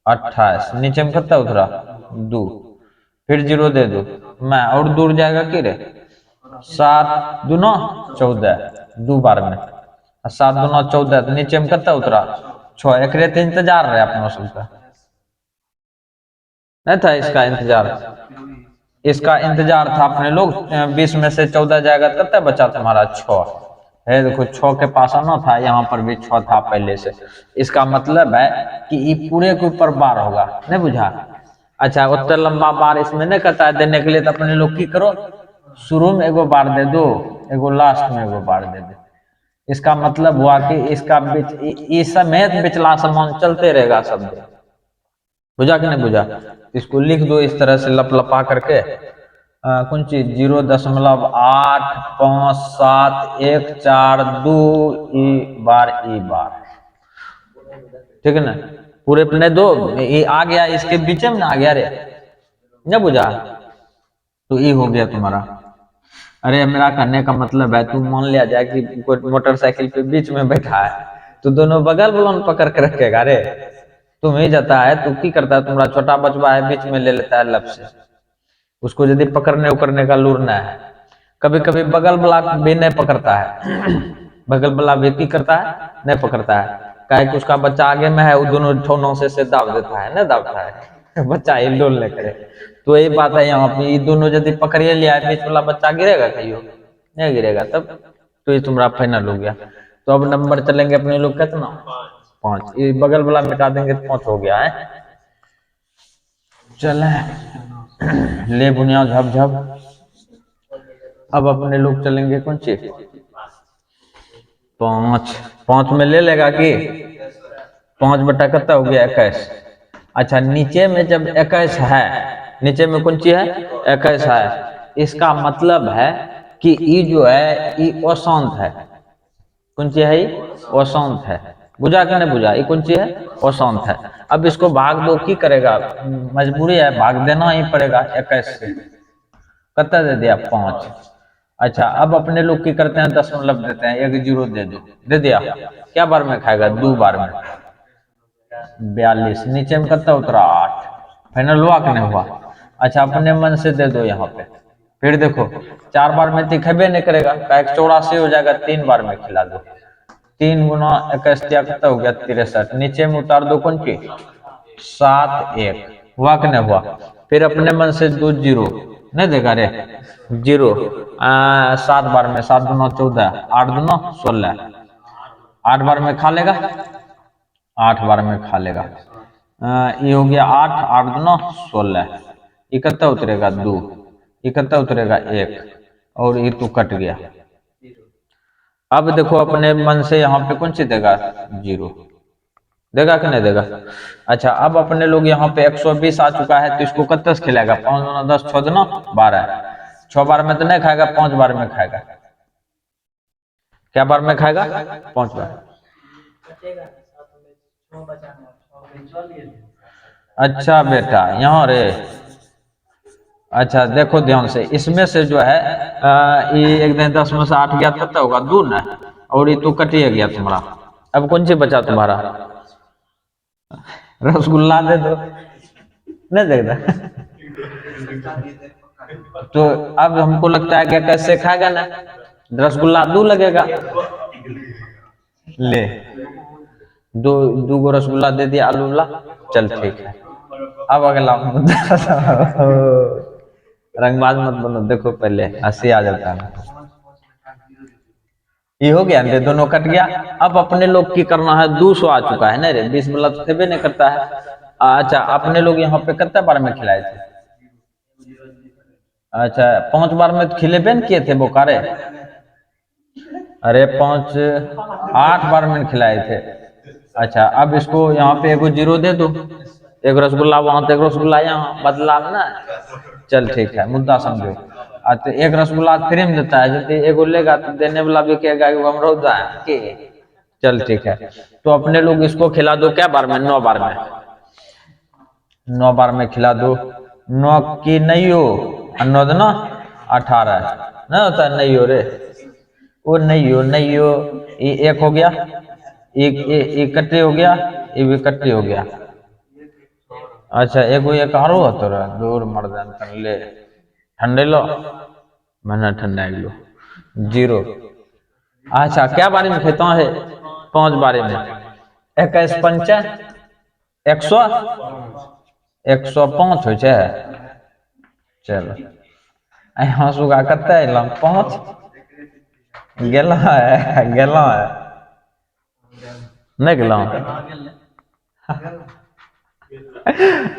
28 नीचे में कितना उतरा 2, फिर 0 दे दो। मैं और दूर जाएगा कि रे 7×2 = 14, 2 बार में 7×2 = 14 तो नीचे में कितना उतरा 6। एक रेत इंतजार रहे अपना सबका नहीं था इसका इंतजार, इसका इंतजार था अपने लोग। 20 में से 14 जाएगा कितना बचा तुम्हारा 6 है। देखो 6 के पास आना था, यहाँ पर भी 6 था पहले से। इसका मतलब है कि ये पूरे के ऊपर बार होगा नहीं बुझा। अच्छा उतना लंबा बार इसमें नहीं करता है देने के लिए, तो अपने लोग की करो शुरू में एगो बार दे दो, एगो लास्ट में एगो बार दे दो। इसका मतलब हुआ कि इसका इस समेत बिचला सामान चलते रहेगा सब दिन। बुझा कि नहीं बुझा। इसको लिख दो इस तरह से लप लपा करके कौन चीज 0.85714 ई बार ठीक है ना। पूरे अपने दो ये आ गया, इसके बीच में ना आ गया रे नहीं बुझा। तो ये हो गया तुम्हारा। अरे मेरा कहने का मतलब है तुम मान लिया जाए कि कोई मोटरसाइकिल पे बीच में बैठा है तो दोनों बगल बगल पकड़ के रखेगा रे। तुम ही जाता है तो की करता है, तुम्हारा छोटा बचवा है बीच में ले लेता है लब से, उसको यदि पकड़ने उकड़ने का लूरना है। कभी कभी बगल वाला भी नहीं पकड़ता है बगल वाला भी की करता है नहीं पकड़ता है, काहे कि उसका बच्चा आगे में है, वो दोनों ठोनों से दाब देता है, नहीं दाबता है बच्चा हिलडोल नहीं करे। तो यही बात है यहाँ पे, ये दोनों यदि पकड़िए लिया है बीच वाला बच्चा गिरेगा कहियो नहीं गिरेगा तब। तो ये तुम्हारा फाइनल हो गया। तो अब नंबर चलेंगे अपने लोग कितना 5, ये बगल वाला मिटा देंगे तो 5 हो गया है। चले ले बुनिया झप झप। अब अपने लोग चलेंगे कौन सी 5, 5 में ले लेगा कि 5 बटा कितना हो गया 21। अच्छा नीचे में जब 21 है, नीचे में कौन सी है 21 है, इसका मतलब है कि ये जो है ये अशांत है। कौन सी है ये अशांत है। बुझा कि नहीं बुझा, ये कौन सी है अशांत है। अब इसको भाग दो की करेगा, मजबूरी है भाग देना ही पड़ेगा 21 से। कितना दे दिया 5। अच्छा अब अपने लोग की करते हैं 10 देते हैं, 1 0 दे दो, दे दिया। क्या बार में खाएगा 2 बार में 42 नीचे में कितना उतरा 8। फाइनल हुआ कि नहीं हुआ। अच्छा अपने मन से दे दो यहाँ पे। फिर देखो 4 बार में दिखेबे नहीं करेगा, 84 हो जाएगा, 3 बार में खिला दो। 3×21 कितना हो गया 63, नीचे में उतार दो कौन ची 7 1 हुआ कि नहीं हुआ। फिर अपने मन से 2 0 नहीं देगा रे 0। 7 बार में 7×2 = 14, 8×2 = 16, 8 बार में खा लेगा, 8 बार में खा लेगा। ये हो गया 8, 8×2 = 16, ये कितना उतरेगा 2, ये कितना उतरेगा 1 और ये तो कट गया। अब देखो अपने मन से यहाँ पे कौन सी देगा 0। देगा कि नहीं देगा? अच्छा, अब अपने लोग यहाँ पे 120 आ चुका है, तो इसको कितने से खिलाएगा? 5 दूना 10, 6 दूना 12, 6 बार में तो नहीं खाएगा, 5 बार में खाएगा। क्या बार में खाएगा? 5 बार। अच्छा बेटा, यहाँ रे, अच्छा देखो ध्यान से, इसमें से जो है ये एक दिन 10 में से 8 गया, कितना होगा? 2 ना, और ये तो कटिए गया तुम्हारा। अब कौन सी बचा तुम्हारा? रसगुल्ला दे दो, नहीं देगा। तो अब हमको लगता है कि कैसे खाएगा ना, रसगुल्ला 2 लगेगा। ले, दो गो रसगुल्ला दे दिया, आलू वाला। चल ठीक है। अब अगला मुद्दा। रंगबाज मत बनो, देखो पहले हंसी आ जाता है। ये हो गया, दोनों कट गया। अब अपने लोग की करना है, 200 आ चुका है ना रे, 20 वाला तो थे नहीं करता है। अच्छा, अपने लोग यहाँ पे कितने बार में खिलाए थे? अच्छा, 5 बार में खिलेबे न किए थे बोकारे। अरे 5, 8 बार में खिलाए थे। अच्छा, अब इसको यहाँ पे एगो 0 दे दो, एक रसगुल्ला वहां तो एक रसगुल्ला यहाँ, बदलाव ना। चल ठीक है, मुद्दा समझो। तो एक रसगुल्ला फ्री में देता है, यदि एगो लेगा तो देने वाला भी कहेगा हम रोजा के। चल ठीक है, तो अपने लोग इसको खिला दो क्या बार में? 9 बार में। 9 बार में खिला दो। 9 की नहीं हो, 9 दूना 18 नहीं होता है, नहीं हो रे, वो नहीं हो, नहीं हो। ये एक हो गया, एक कट्टी हो गया, ये भी कट्टी हो गया। अच्छा, एगो एक आरो तोरा दूर मर्दन कर ले, ठंडे लो मैंने ठंडा लो 0। अच्छा, क्या बारे में खेता है? 5 बारे में। 21 पंचा 100, 105 हो जाए। चलो, हंसुगा कत्ते अइलम? 5 गेला है, गेला है, नहीं गेला।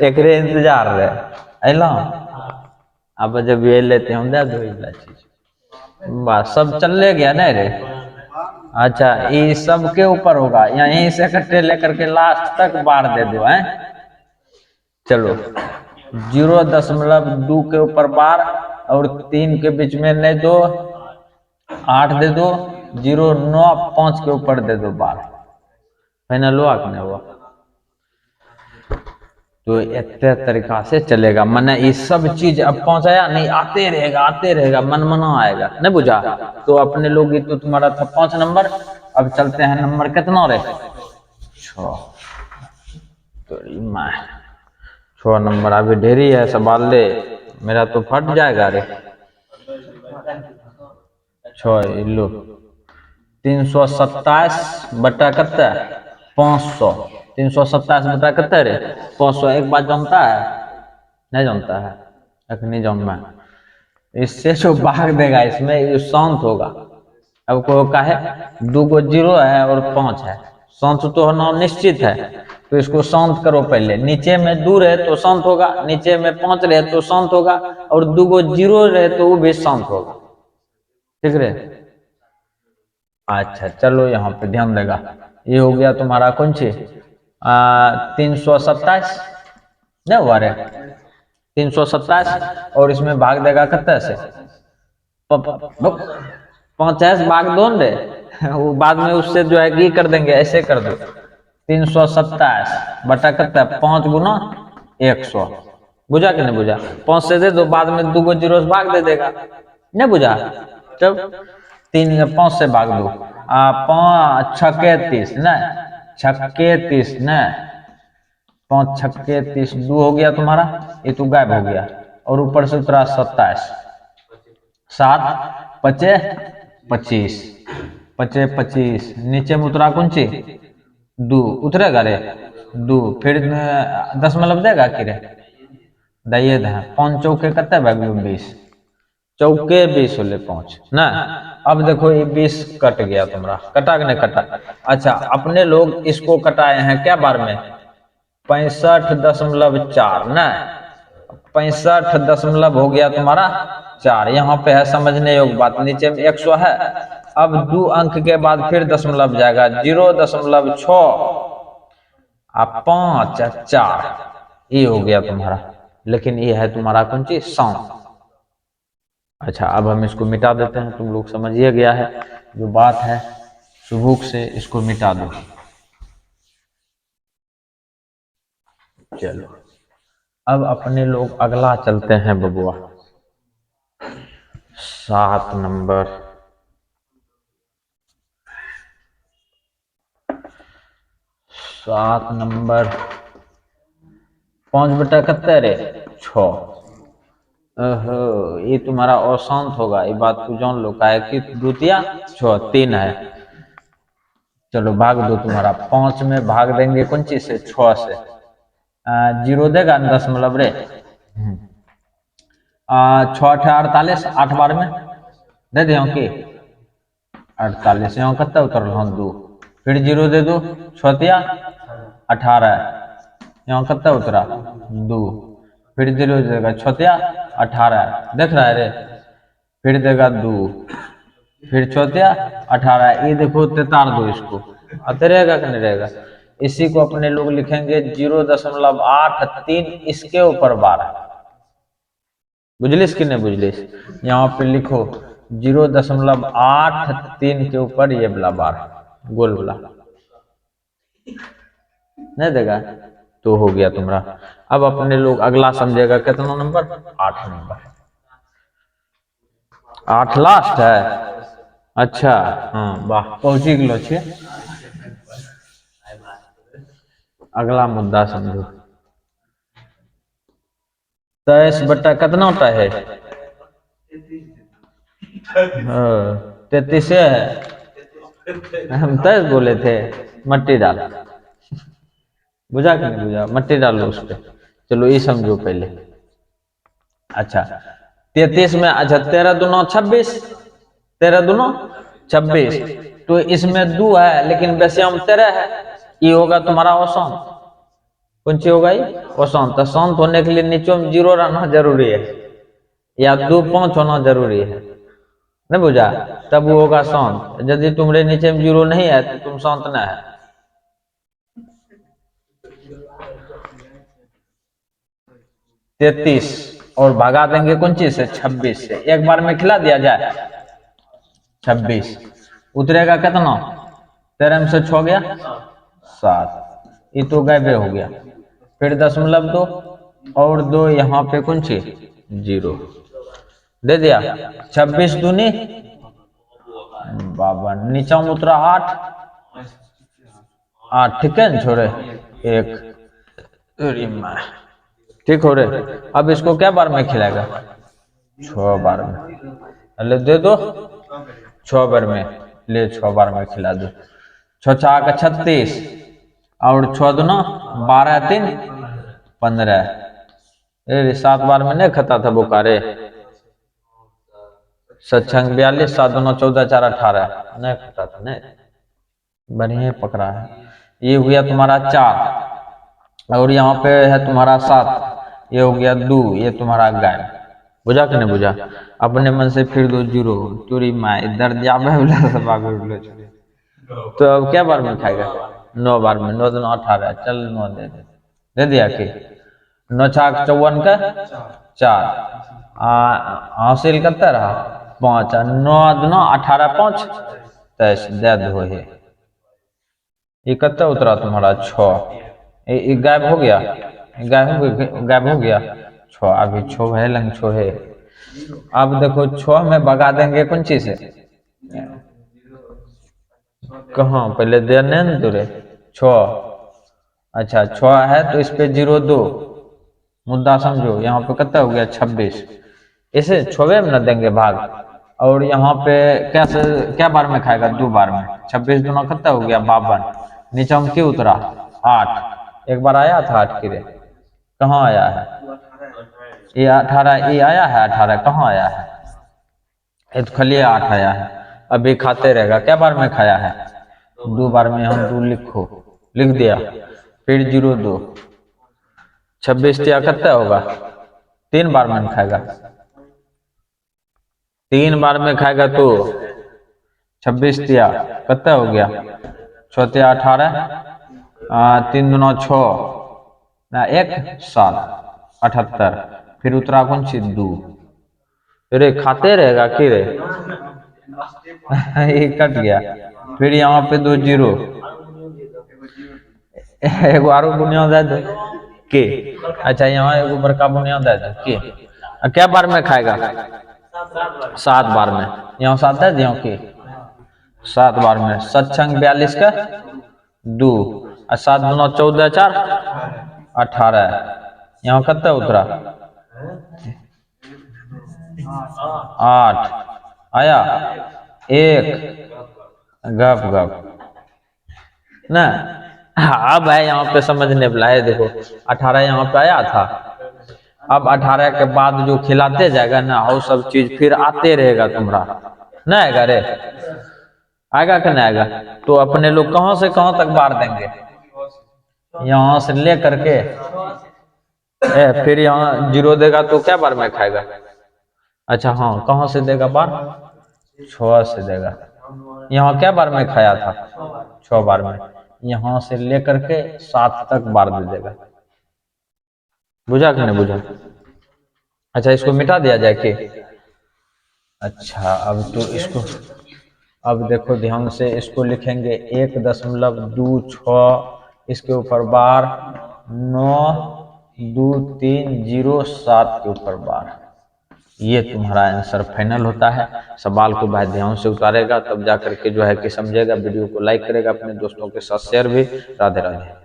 एकरे इंतजार रहे, अइला। अब जब ये लेते हम दे दो चीज, बस सब चल गया ना रे। अच्छा, ये सबके ऊपर होगा, यहीं से कट्टे लेकर के लास्ट तक बार दे दो है। चलो, 0.2 के ऊपर बार, और 3 के बीच में नहीं दो, 8 दे दो, 0, 9, 5 के ऊपर दे दो बार। फाइनल हुआ कि नहीं हुआ? तो इतने तरीका से चलेगा, मैंने ये सब चीज अब पहुंचाया नहीं, आते रहेगा, आते रहेगा, मन मना आएगा, नहीं बुझा? तो अपने लोग, तो तुम्हारा था 5 नंबर। अब चलते हैं नंबर कितना रे? 6। तो 6 नंबर अभी ढेरी है, सवाल ले, मेरा तो फट जाएगा रे। 6 लो, 327 बटा कत्ते? 500। 327 बटा कत्ते रे? 500। एक बात जानता है? नहीं जानता है? नहीं जानना। इससे जो भाग देगा इसमें, ये शांत होगा। अब को का है, 2 गो 0 है और 5 है, शांत तो होना निश्चित है। तो इसको शांत करो पहले, नीचे में 2 रहे तो शांत होगा, नीचे में 5 रहे तो शांत होगा, और 2 गो 0 रहे तो वो भी शांत होगा। ठीक है? अच्छा चलो, यहाँ पे ध्यान देगा। ये हो गया तुम्हारा कौन सी 327 नहीं हुआ रे? 327, और इसमें भाग देगा कितने से? 50 भाग दो रे। वो बाद में उससे जो है की कर देंगे, ऐसे कर दो। 327 बटा कितना? 5 गुना 100। बुझा कि नहीं बुझा? 5 से दे दो, बाद में 2 गो 0 से भाग दे देगा, नहीं बुझा? जब 3 5 से भाग दो, 5 छक्के 30 न, छक्के 30 न, 5 छक्के 30, 2 हो गया तुम्हारा, ये तो गायब हो गया, और ऊपर से उतरा 27, 7 पचे 25, पचे 25, नीचे में उतरा कौन सी? 2 उतरेगा रे, 2 फिर 10 मतलब देगा कि रे? दैये दे। 5 चौके कत्ते भाग 20, चौके 20 होले 5 ना। अब देखो ये 20 कट गया तुम्हारा, कटा कि नहीं कटा? अच्छा, अपने लोग इसको कटाए हैं क्या बार में? 65.4 ना, 65 दशमलव हो गया तुम्हारा 4। यहाँ पे है समझने योग्य बात, नीचे में 100 है। अब 2 अंक के बाद फिर दशमलव जाएगा, 0.6, अब 5 4, ये हो गया तुम्हारा, लेकिन ये है तुम्हारा कौन चीज, सौंफ। अच्छा, अब हम इसको मिटा देते हैं, तुम लोग समझिए गया है जो बात है, सुबुक से इसको मिटा दो। चलो अब अपने लोग अगला चलते हैं बबुआ, 7 नंबर। 7 नंबर 5/71 रे 6। ओहो, ये तुम्हारा अशांत होगा, ये बात को जान लो, का है कि द्वितीय 6 3 है। चलो भाग दो, तुम्हारा 5 में भाग देंगे कौन चीज से, 6 से। 0 देगा 10 रे। 6 48, 8 बार में दे दियो की 48, यहाँ कत्ते उतरल हन 2, फिर 0 दे दो, 6 18, यहाँ कत्ते उतरा 2, फिर 0 देगा, 6 18, देख रहा है रे, फिर देगा 2, फिर 6 18, ये देखो तेतार दो, इसको आते रहेगा कि नहीं रहेगा। इसी को अपने लोग लिखेंगे 0.83, इसके ऊपर 12, बुझलिस कि नहीं बुझलिस। यहाँ पे लिखो 0.83 के ऊपर ये वाला 12, गोल वाला नहीं देगा, तो हो गया तुम्हारा। अब अपने लोग अगला समझेगा, कितना नंबर, 8 नंबर। 8 लास्ट है, अच्छा हाँ वाह, पहुंची गलो छे। अगला मुद्दा समझो, 23 बट्टा कितना होता है, 33 है, हम 23 बोले थे, मट्टी डाल, बुझा कि नहीं बुझा, मट्टी डालो उस पर। चलो ये समझो पहले। अच्छा 33 में, अच्छा 13 दूना 26, 13 दूना 26, तो इसमें 2 है लेकिन वैश्याम 13 है, ये होगा तुम्हारा औसत। कौन सी होगा ये, औसत। तो शांत होने के लिए नीचे में 0 रहना जरूरी है, या 2 5 होना जरूरी है, नहीं बुझा, तब वो होगा शांत। यदि तुम्हारे नीचे में 0 नहीं है तो तुम शांत ना है। 33 और भगा देंगे कौन चीज से, 26 से, एक बार में खिला दिया जाए, 26 उतरेगा कितना, 13 में से 6 गया 7, ये तो गायबे हो गया। फिर 0.2 और 2 यहाँ पे कौन सी 0 दे दिया, 26 दूनी 52, नीचा में उतरा 8, 8 ठीक है न छोड़े 1, ठीक हो रहे। अब इसको क्या बार में खिलाएगा, 6 बार में, अरे दे दो 6 बार में, ले 6 बार में खिला दो। 6 4 36 और 6 दूना 12 3 15, 7 बार में नहीं खाता था बुकारे, 7 6 42, 7 दूना 14 4 18, नहीं खाता था, नहीं बढ़िया पकड़ा है। ये हो गया तुम्हारा 4, और यहाँ पे है तुम्हारा 7, ये हो गया 2, ये तुम्हारा गाय, बुझा कि नहीं बुझा। अपने मन से फिर दो 0, चोरी माए दर्द जाबे तो अब क्या बार में खाएगा, 9 बार में, 9 दूना 18, चल 9 दे दिया कि 9 6 54 का 4, हासिल करता रहा 5, 9 दूना 18 5 23, दे दो है। ये कितना उतरा तुम्हारा 6, ये गायब हो गया, गायब हो गया 6, अभी 6 है, लंग 6 है। अब देखो 6 में भगा देंगे कौन चीज से, कहाँ पहले देने न तुरे 6, अच्छा 6 है तो इस पे 0 2, मुद्दा समझो, यहाँ पे कितना हो गया 26, इसे 6 में न देंगे भाग, और यहाँ पे क्या बार में खाएगा, 2 बार में, 26 दूना कितना हो गया 52, नीचे में क्यों उतरा 8, एक बार आया था 8 की रे, कहाँ आया है, ये 18, ये आया है 18, कहाँ आया है, ये तो खाली 8 आया है। अभी खाते रहेगा, क्या बार में खाया है, 2 बार में, हम 2 लिखो, लिख दिया, फिर 0 2, 26 टिया कितना होगा, 3 बार में खाएगा, 3 बार में खाएगा तो 26 टिया कितना हो गया, 6 18, 3 दूना 6 ना 1 7 78 फिर उत्तराखंड से 2 अरे खाते रहेगा कि रे ये कट गया फिर यहाँ पे 2 जीरो एगो आरो बुनिया दे दो के अच्छा यहाँ एगो बड़का बुनिया दे दो के क्या बार में खाएगा 7 बार में यहाँ 7 दे दियो के 7 बार में 7 छंग 42 का 2 और 7 दूना 14 4 18 यहाँ कते उतरा 8 आया 1 गप गप ना अब है यहाँ पे समझने वाला है देखो 18 यहाँ पे आया था अब 18 के बाद जो खिलाते जाएगा ना वो सब चीज फिर आते रहेगा तुम्हारा ना आएगा रे आएगा कि नहीं आएगा तो अपने लोग कहां से कहां तक बार देंगे यहाँ से ले करके फिर यहाँ जीरो देगा तो क्या बार में खाएगा अच्छा हाँ कहां से देगा बार 6 से देगा यहाँ क्या बार में खाया था 6 बार में यहाँ से लेकर के 7 तक बार दे देगा बुझा कि नहीं बुझा अच्छा इसको मिटा दिया जाए कि अच्छा अब तो इसको अब देखो ध्यान से इसको लिखेंगे 1.26 इसके ऊपर बार 9 2 3 0 7 के ऊपर बार ये तुम्हारा आंसर फाइनल होता है। सवाल को भाई ध्यान से उतारेगा तब जा करके जो है कि समझेगा। वीडियो को लाइक करेगा, अपने दोस्तों के साथ शेयर भी। राधे राधे।